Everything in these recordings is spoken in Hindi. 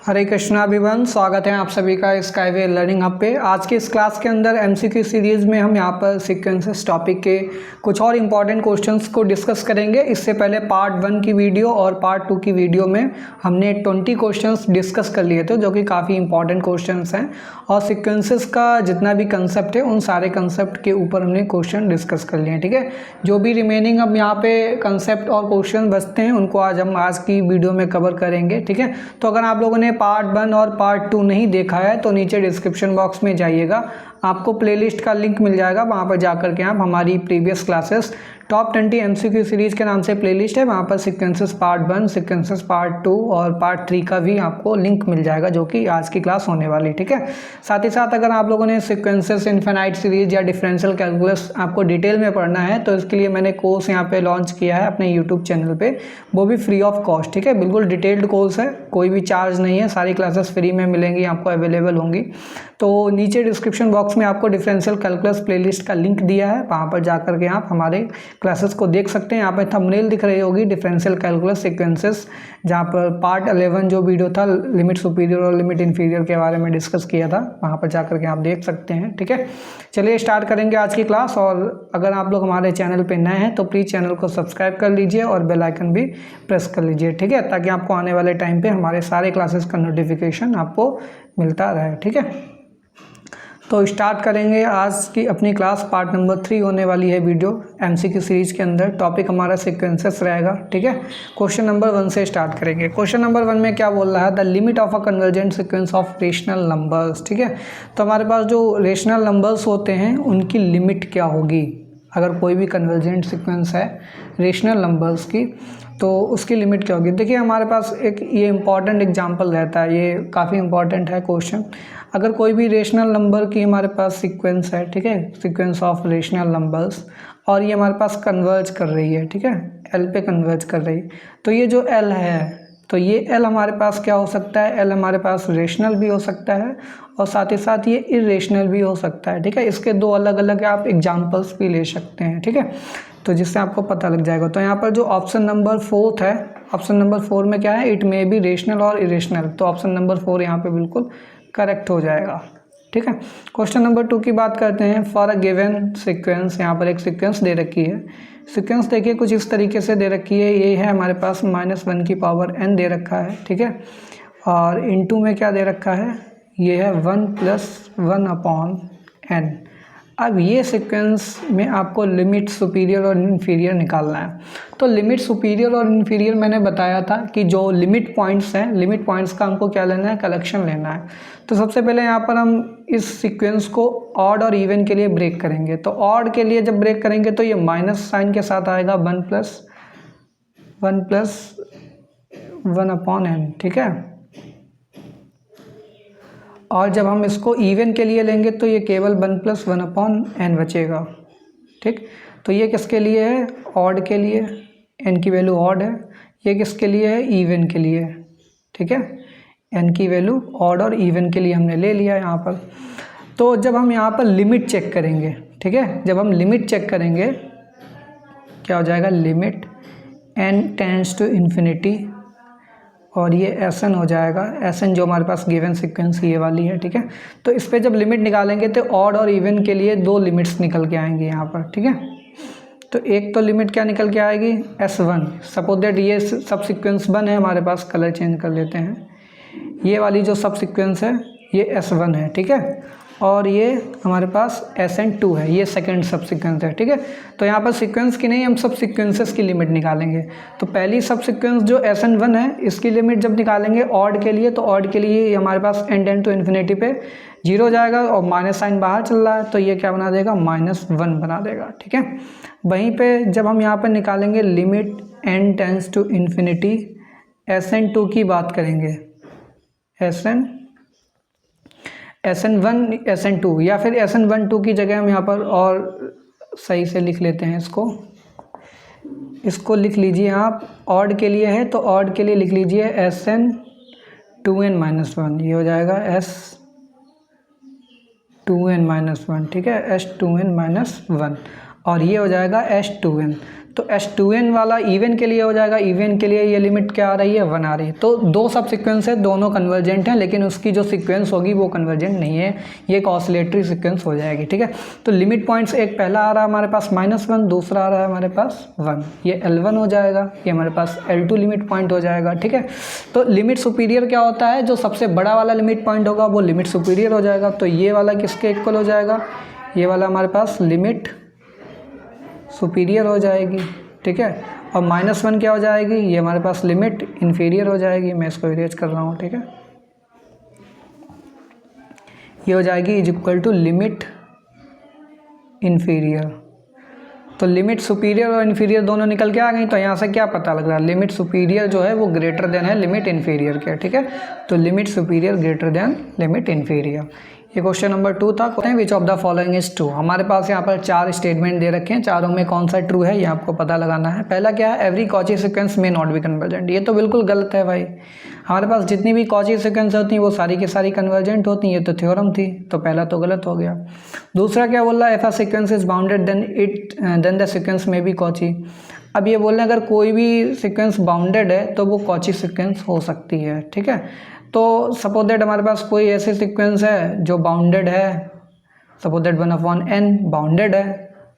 हरे कृष्णा एवरीवन, स्वागत है आप सभी का स्काईवे लर्निंग हब पे। आज की इस क्लास के अंदर एमसीक्यू सीरीज़ में हम यहाँ पर सीक्वेंसेस टॉपिक के कुछ और इम्पॉर्टेंट क्वेश्चंस को डिस्कस करेंगे। इससे पहले पार्ट 1 की वीडियो और पार्ट 2 की वीडियो में हमने 20 क्वेश्चंस डिस्कस कर लिए थे, जो कि काफ़ी इंपॉर्टेंट क्वेश्चंस हैं। और सीक्वेंसेस का जितना भी कंसेप्ट है उन सारे कंसेप्ट के ऊपर हमने क्वेश्चन डिस्कस कर लिए हैं। ठीक है, जो भी रिमेनिंग अब यहाँ पे कंसेप्ट और क्वेश्चन बचते हैं उनको आज की वीडियो में कवर करेंगे। ठीक है, तो अगर आप लोगों ने पार्ट 1 और पार्ट 2 नहीं देखा है तो नीचे डिस्क्रिप्शन बॉक्स में जाइएगा, आपको प्लेलिस्ट का लिंक मिल जाएगा। वहाँ पर जाकर के आप हमारी previous classes top 20 MCQ series के नाम से प्लेलिस्ट है, वहाँ पर सीक्वेंसेस पार्ट 1, सीक्वेंसेस पार्ट 2 और पार्ट 3 का भी आपको लिंक मिल जाएगा, जो कि आज की क्लास होने वाली। ठीक है, साथ ही साथ अगर आप लोगों ने सीक्वेंसेस इनफिनाइट सीरीज या डिफरेंशियल कैलकुलस आपको डिटेल में पढ़ना है तो इसके लिए मैंने कोर्स यहाँ पे लॉन्च किया है अपने यूट्यूब चैनल पे, वो भी फ्री ऑफ कॉस्ट। ठीक है, बिल्कुल डिटेल्ड कोर्स है, कोई भी चार्ज नहीं है, सारी क्लासेस फ्री में मिलेंगी, आपको अवेलेबल होंगी। तो नीचे डिस्क्रिप्शन बॉक्स में आपको डिफरेंशियल कैलकुलस प्लेलिस्ट का लिंक दिया है, वहाँ पर जाकर के आप हमारे क्लासेस को देख सकते हैं। यहाँ पर थंबनेल दिख रही होगी डिफरेंशियल कैलकुलस सीक्वेंसेस, जहाँ पर पार्ट 11 जो वीडियो था लिमिट सुपीरियर और लिमिट इन्फीरियर के बारे में डिस्कस किया था, वहाँ पर जाकर के आप देख सकते हैं। ठीक है, चलिए स्टार्ट करेंगे आज की क्लास। और अगर आप लोग हमारे चैनल पर नए हैं तो प्लीज़ चैनल को सब्सक्राइब कर लीजिए और बेल आइकन भी प्रेस कर लीजिए। ठीक है, ताकि आपको आने वाले टाइम पे हमारे सारे क्लासेस का नोटिफिकेशन आपको मिलता रहे। ठीक है, तो स्टार्ट करेंगे आज की अपनी क्लास। पार्ट नंबर 3 होने वाली है वीडियो एमसीक्यू सीरीज़ के अंदर। टॉपिक हमारा सीक्वेंसेस रहेगा। ठीक है, क्वेश्चन नंबर 1 से स्टार्ट करेंगे। क्वेश्चन नंबर 1 में क्या बोल रहा है, the limit of a convergent sequence of rational numbers. ठीक है, तो हमारे पास जो रेशनल नंबर्स होते हैं उनकी लिमिट क्या होगी। अगर कोई भी कन्वर्जेंट सीक्वेंस है रेशनल नंबर्स की तो उसकी लिमिट क्या होगी। देखिए, हमारे पास एक ये इंपॉर्टेंट एग्जांपल रहता है, ये काफ़ी इंपॉर्टेंट है क्वेश्चन। अगर कोई भी रेशनल नंबर की हमारे पास सीक्वेंस है, ठीक है, सीक्वेंस ऑफ रेशनल नंबर्स, और ये हमारे पास कन्वर्ज कर रही है, ठीक है, एल पे कन्वर्ज कर रही है, तो ये जो एल है तो ये एल हमारे पास क्या हो सकता है, एल हमारे पास रेशनल भी हो सकता है और साथ ही साथ ये इरेशनल भी हो सकता है। ठीक है, इसके दो अलग अलग आप एग्जांपल्स भी ले सकते हैं। ठीक है, तो जिससे आपको पता लग जाएगा। तो यहाँ पर जो ऑप्शन नंबर 4 है, ऑप्शन नंबर 4 में क्या है, इट मे बी रेशनल और इरेशनल, तो ऑप्शन नंबर 4 यहाँ पे बिल्कुल करेक्ट हो जाएगा। ठीक है, क्वेश्चन नंबर 2 की बात करते हैं। फॉर अ गिवन सीक्वेंस, यहाँ पर एक सीक्वेंस दे रखी है। सीक्वेंस देखिए कुछ इस तरीके से दे रखी है, ये है हमारे पास -1 की पावर n दे रखा है। ठीक है, और इनटू में क्या दे रखा है, ये है 1 + 1/n। अब ये सीक्वेंस में आपको लिमिट सुपीरियर और इन्फीरियर निकालना है। तो लिमिट सुपीरियर और इन्फीरियर मैंने बताया था कि जो लिमिट पॉइंट्स हैं, लिमिट पॉइंट्स का हमको क्या लेना है, कलेक्शन लेना है। तो सबसे पहले यहाँ पर हम इस सीक्वेंस को ऑड और इवन के लिए ब्रेक करेंगे। तो ऑड के लिए जब ब्रेक करेंगे तो ये माइनस साइन के साथ आएगा, 1 + 1/n। ठीक है, और जब हम इसको इवन के लिए लेंगे तो ये केवल 1 + 1/n बचेगा। ठीक, तो ये किसके लिए है, ऑड के लिए, n की वैल्यू ऑड है। ये किसके लिए है, इवन के लिए। ठीक है, n की वैल्यू ऑड और इवन के लिए हमने ले लिया यहाँ पर। तो जब हम यहाँ पर लिमिट चेक करेंगे, ठीक है, जब हम लिमिट चेक करेंगे क्या हो जाएगा, limit n tends to infinity, और ये Sn हो जाएगा। Sn जो हमारे पास गिवन सीक्वेंस ये वाली है। ठीक है, तो इस पर जब लिमिट निकालेंगे तो ऑड और इवन के लिए 2 लिमिट्स निकल के आएंगी यहाँ पर। ठीक है, तो एक तो लिमिट क्या निकल के आएगी, S1। सपोज दैट ये सब सीक्वेंस 1 है हमारे पास, कलर चेंज कर लेते हैं, ये वाली जो सब सीक्वेंस है ये S1 है। ठीक है, और ये हमारे पास Sn2 है, ये सेकंड सब सीक्वेंस है। ठीक है, तो यहाँ पर सीक्वेंस की नहीं, हम सब सीक्वेंसेस की लिमिट निकालेंगे। तो पहली सब सीक्वेंस जो Sn1 है इसकी लिमिट जब निकालेंगे ऑड के लिए, तो ऑड के लिए हमारे पास n टेंड टू इन्फिनिटी पे 0 जाएगा और माइनस साइन बाहर चल रहा है, तो ये क्या बना देगा, -1 बना देगा। ठीक है, वहीं पर जब हम यहाँ पर निकालेंगे limit n tends to infinity Sn2 की बात करेंगे, Sn1 Sn2, या फिर Sn1 2 की जगह हम यहाँ पर और सही से लिख लेते हैं, इसको लिख लीजिए आप। ऑड के लिए है तो ऑड के लिए लिख लीजिए Sn2n-1, ये हो जाएगा S2n-1। ठीक है, S2n-1, और ये हो जाएगा S2n। तो H2n वाला इवन के लिए हो जाएगा, इवन के लिए ये लिमिट क्या आ रही है 1 आ रही है। तो दो सब सीक्वेंस है, दोनों कन्वर्जेंट हैं, लेकिन उसकी जो सीक्वेंस होगी वो कन्वर्जेंट नहीं है, ये एक ऑसिलेटरी सीक्वेंस हो जाएगी, ठीक है। तो लिमिट पॉइंट्स एक पहला आ रहा है हमारे पास -1, दूसरा आ रहा है हमारे पास 1, ये L1 हो जाएगा, ये हमारे पास L2 लिमिट पॉइंट हो जाएगा, ठीक है। तो लिमिट सुपीरियर क्या होता है, जो सबसे बड़ा वाला लिमिट पॉइंट होगा वो लिमिट सुपीरियर हो जाएगा। तो ये वाला किसके इक्वल हो जाएगा, ये वाला हमारे पास लिमिट सुपीरियर हो जाएगी, ठीक है। और -1 क्या हो जाएगी, ये हमारे पास लिमिट इन्फीरियर हो जाएगी। मैं इसको इरेज कर रहा हूँ, ठीक है। ये हो जाएगी is equal to limit inferior. तो लिमिट सुपीरियर और इन्फीरियर दोनों निकल के आ गई। तो यहाँ से क्या पता लग रहा है, लिमिट सुपीरियर जो है वो ग्रेटर देन है लिमिट इन्फीरियर के, ठीक है। तो limit superior greater than limit inferior. ये क्वेश्चन नंबर 2 था। Which of the following is true. हमारे पास यहाँ पर 4 स्टेटमेंट दे रखे हैं, चारों में कौन सा ट्रू है ये आपको पता लगाना है। पहला क्या है, एवरी कॉची सीक्वेंस में नॉट बी कन्वर्जेंट। ये तो बिल्कुल गलत है भाई, हमारे पास जितनी भी कॉची सीक्वेंस होती हैं वो सारी की सारी कन्वर्जेंट होती हैं, ये तो थ्योरम थी, तो पहला तो गलत हो गया। दूसरा क्या बोल रहा है, if a sequence is bounded then the sequence may be Cauchy. अब ये बोल रहे हैं अगर कोई भी सीक्वेंस बाउंडेड है तो वो कॉची सीक्वेंस हो सकती है, ठीक है। तो सपोज दैट हमारे पास कोई ऐसी सीक्वेंस है जो बाउंडेड है, सपोज दैट 1/n बाउंडेड है,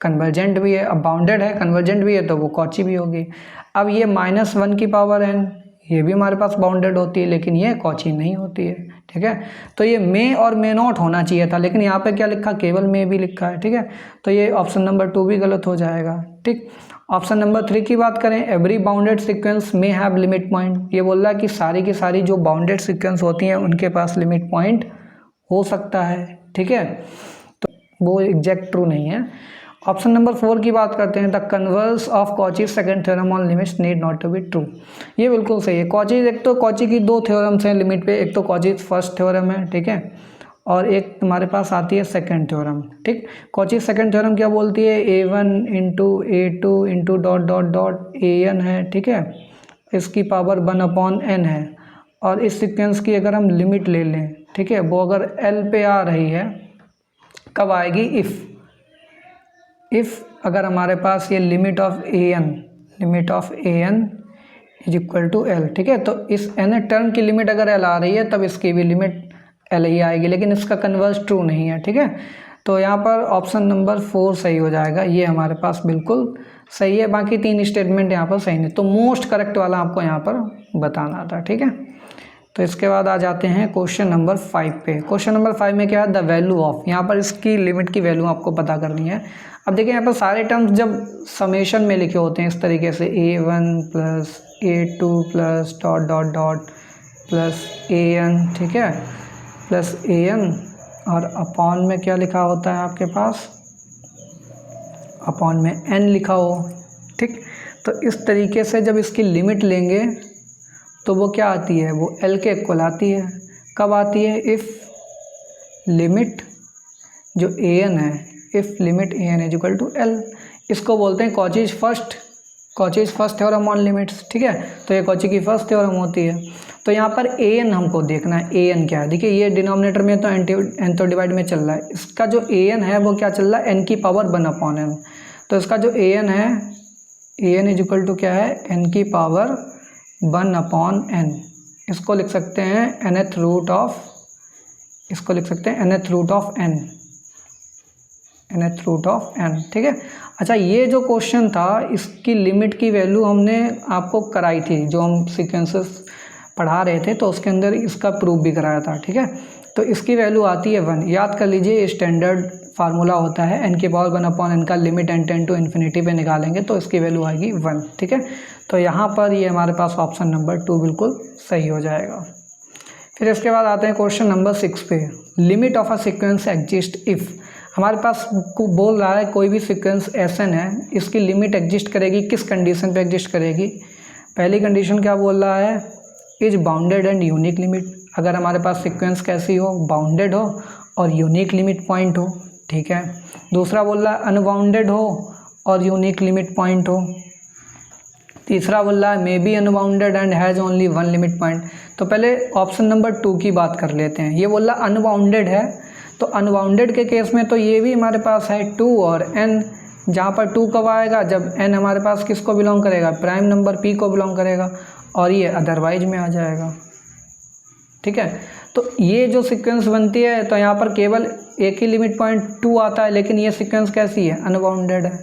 कन्वर्जेंट भी है। अब बाउंडेड है कन्वर्जेंट भी है तो वो कॉची भी होगी। अब ये -1 की पावर n ये भी हमारे पास बाउंडेड होती है, लेकिन ये कॉची नहीं होती है, ठीक है। तो ये मे और मे नॉट होना चाहिए था, लेकिन यहाँ पे क्या लिखा, केवल मे भी लिखा है, ठीक है। तो ये ऑप्शन नंबर 2 भी गलत हो जाएगा, ठीक। ऑप्शन नंबर 3 की बात करें, एवरी बाउंडेड सीक्वेंस में हैव लिमिट पॉइंट। ये बोल रहा है कि सारी की सारी जो बाउंडेड सीक्वेंस होती हैं उनके पास लिमिट पॉइंट हो सकता है, ठीक है। तो वो एग्जैक्ट ट्रू नहीं है। ऑप्शन नंबर 4 की बात करते हैं, the converse of Cauchy's second theorem on limits need not to be true. ये बिल्कुल सही है। कॉचीज, एक तो कॉची की 2 थ्योरम्स हैं लिमिट पे, एक तो कॉचीज फर्स्ट थ्योरम है, ठीक है, और एक तुम्हारे पास आती है सेकंड थ्योरम, ठीक। कॉची सेकंड थ्योरम क्या बोलती है, a1 into a2 into dot an है, ठीक है, इसकी पावर 1/n है। और इस सीक्वेंस की अगर हम लिमिट ले लें, ठीक है, वो अगर L पे आ रही है, कब आएगी, इफ़ अगर हमारे पास ये limit of an is equal to L, ठीक है। तो इस n टर्म की लिमिट अगर L आ रही है तब इसकी भी लिमिट L ही आएगी, लेकिन इसका कन्वर्स ट्रू नहीं है, ठीक है। तो यहाँ पर ऑप्शन नंबर 4 सही हो जाएगा, ये हमारे पास बिल्कुल सही है। बाकी 3 स्टेटमेंट यहाँ पर सही नहीं, तो मोस्ट करेक्ट वाला आपको यहाँ पर बताना था, ठीक है। तो इसके बाद आ जाते हैं क्वेश्चन नंबर 5 पे। क्वेश्चन नंबर 5 में क्या है, द वैल्यू ऑफ, यहाँ पर इसकी लिमिट की वैल्यू आपको पता करनी है। अब देखिए यहाँ पर सारे टर्म्स जब समेशन में लिखे होते हैं इस तरीके से, a1 plus a2 plus dot plus an, ठीक है, प्लस an, और अपॉन में क्या लिखा होता है आपके पास, अपॉन में n लिखा हो, ठीक। तो इस तरीके से जब इसकी लिमिट लेंगे तो वो क्या आती है, वो L के इक्वल आती है। कब आती है, इफ़ लिमिट जो an है, if limit an is equal to L, इसको बोलते हैं Cauchy's first theorem on limits, ठीक है। तो ये कॉची की फर्स्ट थ्योरम होती है। तो यहाँ पर an हमको देखना है, an क्या है, देखिए ये डिनोमिनेटर में तो n तो डिवाइड में चल रहा है, इसका जो an है वो क्या चल रहा है, n की पावर 1/n। तो इसका जो an है, an इज इक्वल टू क्या है, n की पावर 1/n। इसको लिख सकते हैं nth रूट ऑफ, इसको लिख सकते हैं nth रूट ऑफ n, ठीक है। अच्छा, ये जो क्वेश्चन था इसकी लिमिट की वैल्यू हमने आपको कराई थी, जो हम सीक्वेंसेस पढ़ा रहे थे तो उसके अंदर इसका प्रूफ भी कराया था, ठीक है। तो इसकी वैल्यू आती है 1। याद कर लीजिए, स्टैंडर्ड फार्मूला होता है n की पावर 1/n का, limit n tend to infinity पे निकालेंगे तो इसकी वैल्यू आएगी 1, ठीक है। तो यहाँ पर ये हमारे पास ऑप्शन नंबर 2 बिल्कुल सही हो जाएगा। फिर इसके बाद आते हैं क्वेश्चन नंबर 6 पे, limit of a sequence exist if. हमारे पास बोल रहा है कोई भी सीक्वेंस Sn है, इसकी लिमिट एग्जिस्ट करेगी, किस कंडीशन पे एग्जिस्ट करेगी। पहली कंडीशन क्या बोल रहा है, is bounded and unique limit. अगर हमारे पास सीक्वेंस कैसी हो, बाउंडेड हो और यूनिक लिमिट पॉइंट हो, ठीक है। दूसरा बोल रहा है अनबाउंडेड हो और यूनिक लिमिट पॉइंट हो। तीसरा बोल रहा है may be unbounded and has only 1 limit point. तो पहले ऑप्शन नंबर 2 की बात कर लेते हैं। ये बोल रहा अनबाउंडेड है, तो अनबाउंडेड के केस में तो ये भी हमारे पास है 2 और n, जहाँ पर 2 कब आएगा, जब n हमारे पास किसको बिलोंग करेगा, प्राइम नंबर p को बिलोंग करेगा, और ये अदरवाइज में आ जाएगा। ठीक है, तो ये जो सीक्वेंस बनती है तो यहाँ पर केवल एक ही लिमिट पॉइंट 2 आता है, लेकिन ये सीक्वेंस कैसी है, अनबाउंडेड है।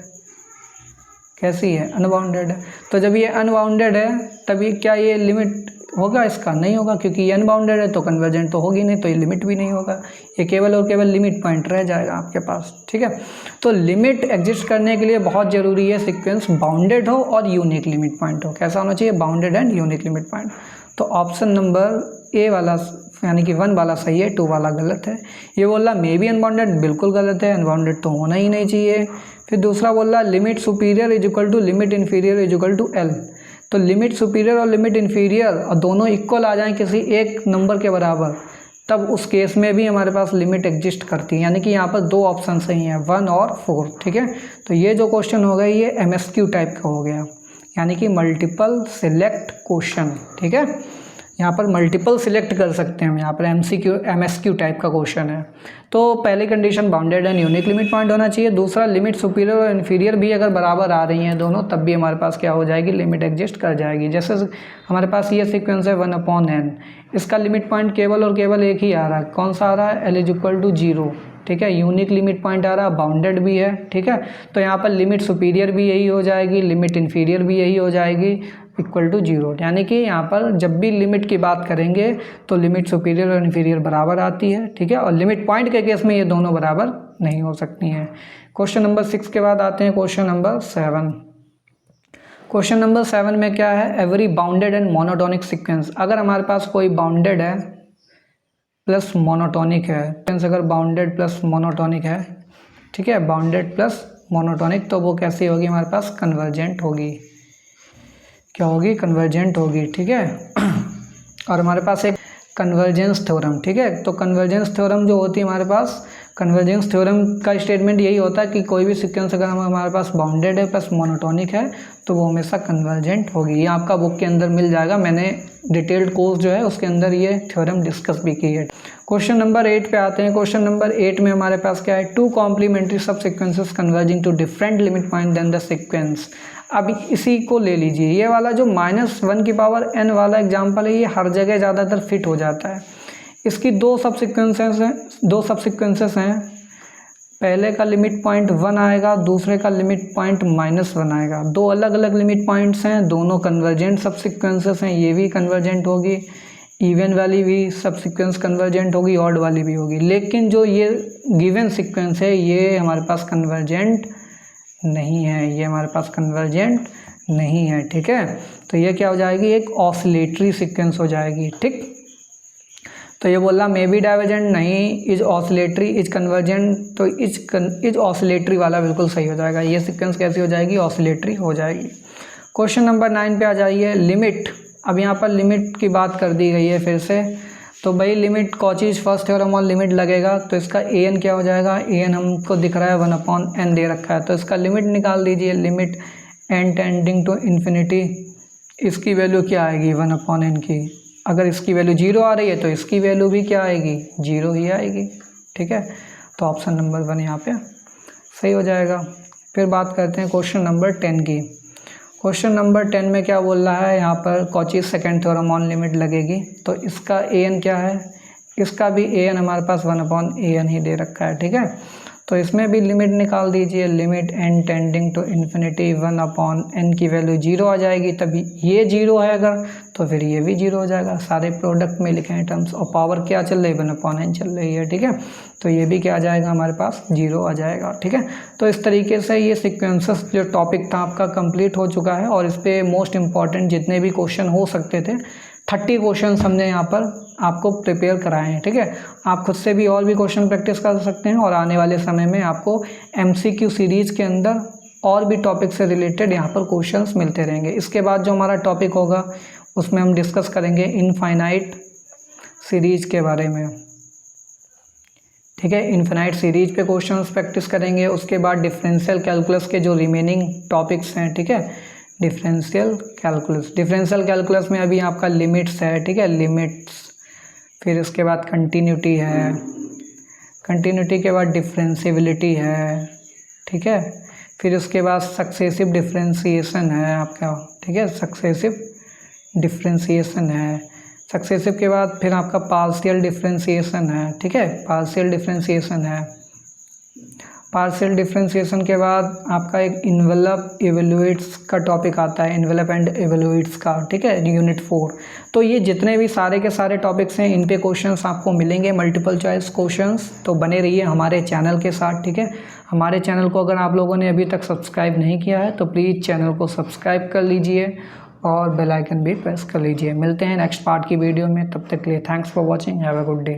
कैसी है, अनबाउंडेड है। तो जब ये अनबाउंडेड है तभी क्या ये लिमिट होगा, इसका नहीं होगा, क्योंकि ये अनबाउंडेड है तो कन्वर्जेंट तो होगी नहीं, तो ये लिमिट भी नहीं होगा, ये केवल और केवल लिमिट पॉइंट रह जाएगा आपके पास। ठीक है, तो लिमिट एग्जिस्ट करने के लिए बहुत ज़रूरी है सीक्वेंस बाउंडेड हो और यूनिक लिमिट पॉइंट हो। कैसा होना चाहिए, bounded and unique limit point. तो ऑप्शन नंबर ए वाला यानी कि 1 वाला सही है, 2 वाला गलत है। ये बोल रहा मे बी अनबाउंडेड, बिल्कुल गलत है, अनबाउंडेड तो होना ही नहीं चाहिए। फिर दूसरा बोल रहा limit superior is equal to limit inferior is equal to L. तो लिमिट सुपीरियर और लिमिट इन्फीरियर और दोनों इक्वल आ जाएं किसी एक नंबर के बराबर, तब उस केस में भी हमारे पास लिमिट एग्जिस्ट करती है। यानी कि यहाँ पर 2 ऑप्शन सही हैं, 1 और 4। ठीक है, तो ये जो क्वेश्चन हो गया ये MSQ टाइप का हो गया, यानी कि मल्टीपल सिलेक्ट क्वेश्चन। ठीक है, यहाँ पर मल्टीपल सिलेक्ट कर सकते हैं हम, यहाँ पर MSQ टाइप का क्वेश्चन है। तो पहली condition bounded and unique limit point होना चाहिए। दूसरा लिमिट सुपीरियर और इन्फीरियर भी अगर बराबर आ रही हैं दोनों, तब भी हमारे पास क्या हो जाएगी, लिमिट एग्जिस्ट कर जाएगी। जैसे हमारे पास ये सीक्वेंस है 1/n, इसका लिमिट पॉइंट केवल और केवल एक ही आ रहा है, कौन सा आ रहा है, l = 0। ठीक है, यूनिक लिमिट पॉइंट आ रहा है, बाउंडेड भी है। ठीक है, तो यहाँ पर लिमिट सुपीरियर भी यही हो जाएगी, लिमिट इन्फीरियर भी यही हो जाएगी, इक्वल टू 0। यानी कि यहाँ पर जब भी लिमिट की बात करेंगे तो लिमिट सुपीरियर और इन्फीरियर बराबर आती है। ठीक है, और लिमिट पॉइंट के केस में ये दोनों बराबर नहीं हो सकती हैं। क्वेश्चन नंबर 6 के बाद आते हैं क्वेश्चन नंबर 7। क्वेश्चन नंबर 7 में क्या है, every bounded and monotonic sequence. अगर हमारे पास कोई बाउंडेड है प्लस मोनोटोनिक है, अगर बाउंडेड प्लस मोनोटोनिक है, ठीक है, बाउंडेड प्लस मोनोटोनिक, तो वो कैसी होगी, हमारे पास कन्वर्जेंट होगी। क्या होगी, कन्वर्जेंट होगी। ठीक है, और हमारे पास एक कन्वर्जेंस थ्योरम। ठीक है, तो कन्वर्जेंस थ्योरम जो होती है हमारे पास, कन्वर्जेंस थ्योरम का स्टेटमेंट यही होता है कि कोई भी सीक्वेंस अगर हमारे पास बाउंडेड है प्लस मोनोटोनिक है तो वो हमेशा कन्वर्जेंट होगी। ये आपका बुक के अंदर मिल जाएगा, मैंने डिटेल्ड कोर्स जो है उसके अंदर ये थ्योरम डिस्कस भी की है। क्वेश्चन नंबर 8 पे आते हैं। क्वेश्चन नंबर 8 में हमारे पास क्या है, 2 complementary subsequences converging to different limit point then the sequence. अब इसी को ले लीजिए, ये वाला जो -1n वाला एग्जाम्पल है ये हर जगह ज़्यादातर फिट हो जाता है। इसकी 2 सब सीक्वेंसेस हैं, पहले का लिमिट पॉइंट 1 आएगा, दूसरे का लिमिट पॉइंट -1 आएगा। 2 अलग अलग लिमिट पॉइंट्स हैं, दोनों कन्वर्जेंट सब सीक्वेंसेस हैं, ये भी कन्वर्जेंट होगी, इवन वाली भी सब सीक्वेंस कन्वर्जेंट होगी, ऑड वाली भी होगी। लेकिन जो ये गिवन सीक्वेंस है ये हमारे पास कन्वर्जेंट नहीं है, ये हमारे पास कन्वर्जेंट नहीं है। ठीक है, तो ये क्या हो जाएगी, एक ऑसिलेटरी सीक्वेंस हो जाएगी। ठीक, तो ये बोला मे बी डाइवर्जेंट नहीं, इज ऑसिलेटरी, इज कन्वर्जेंट, तो इज ऑसिलेटरी वाला बिल्कुल सही हो जाएगा। ये सीक्वेंस कैसी हो जाएगी, ऑसिलेटरी हो जाएगी। क्वेश्चन नंबर 9 पे आ जाइए, लिमिट। अब यहाँ पर लिमिट की बात कर दी गई है फिर से, तो भाई लिमिट कॉचीज फर्स्ट थ्योरम और लिमिट लगेगा, तो इसका an क्या हो जाएगा, an हमको दिख रहा है 1/n दे रखा है, तो इसका लिमिट निकाल दीजिए, limit n tending to infinity, इसकी वैल्यू क्या आएगी 1/n की। अगर इसकी वैल्यू 0 आ रही है तो इसकी वैल्यू भी क्या आएगी, 0 ही आएगी। ठीक है, तो ऑप्शन नंबर 1 यहाँ पे सही हो जाएगा। फिर बात करते हैं क्वेश्चन नंबर 10 की। क्वेश्चन नंबर 10 में क्या बोल रहा है, यहाँ पर Cauchy's second theorem on limit लगेगी, तो इसका an क्या है, इसका भी an हमारे पास 1/an ही दे रखा है। ठीक है, तो इसमें भी लिमिट निकाल दीजिए, limit n tending to infinity 1/n की वैल्यू 0 आ जाएगी, तभी ये 0 है अगर, तो फिर ये भी 0 हो जाएगा। सारे प्रोडक्ट में लिखे हैं टर्म्स, और पावर क्या चल रही है, 1/n चल रही है। ठीक है, तो ये भी क्या आ जाएगा, हमारे पास 0 आ जाएगा। ठीक है, तो इस तरीके से ये सीक्वेंसेस जो टॉपिक था आपका कंप्लीट हो चुका है, और इस पर मोस्ट इम्पॉर्टेंट जितने भी क्वेश्चन हो सकते थे 30 क्वेश्चन हमने यहाँ पर आपको प्रिपेयर कराए हैं। ठीक है, आप खुद से भी और भी क्वेश्चन प्रैक्टिस कर सकते हैं, और आने वाले समय में आपको MCQ सीरीज़ के अंदर और भी टॉपिक से रिलेटेड यहाँ पर क्वेश्चंस मिलते रहेंगे। इसके बाद जो हमारा टॉपिक होगा उसमें हम डिस्कस करेंगे इनफाइनाइट सीरीज़ के बारे में। ठीक है, इनफाइनाइट सीरीज पे क्वेश्चंस प्रैक्टिस करेंगे। उसके बाद डिफरेंशियल कैलकुलस के जो रिमेनिंग टॉपिक्स हैं, ठीक है, डिफरेंशियल कैलकुलस में अभी आपका लिमिट्स है। ठीक है, लिमिट्स, फिर उसके बाद कंटिन्यूटी है, कंटिन्यूटी के बाद डिफरेंशिएबिलिटी है। ठीक है, फिर उसके बाद सक्सेसिव डिफ्रेंसीसन है आपका, ठीक है, सक्सेसिव डिफ्रेंसीसन है। सक्सेसिव के बाद फिर आपका पार्शियल डिफ्रेंसीसन है, ठीक है, पार्शियल डिफ्रेंसीसन है। पार्शियल डिफ्रेंसीसन के बाद आपका एक इन्वेलप इवेलुएट्स का टॉपिक आता है, इन्वेलप एंड इवेलुएट्स का, ठीक है, यूनिट 4। तो ये जितने भी सारे के सारे टॉपिक्स हैं इन पे क्वेश्चंस आपको मिलेंगे, मल्टीपल चॉइस क्वेश्चंस। तो बने रहिए हमारे चैनल के साथ, ठीक है। हमारे चैनल को अगर आप लोगों ने अभी तक सब्सक्राइब नहीं किया है तो प्लीज़ चैनल को सब्सक्राइब कर लीजिए और बेल आइकन भी प्रेस कर लीजिए। मिलते हैं नेक्स्ट पार्ट की वीडियो में, तब तक के लिए thanks for watching, have a good day.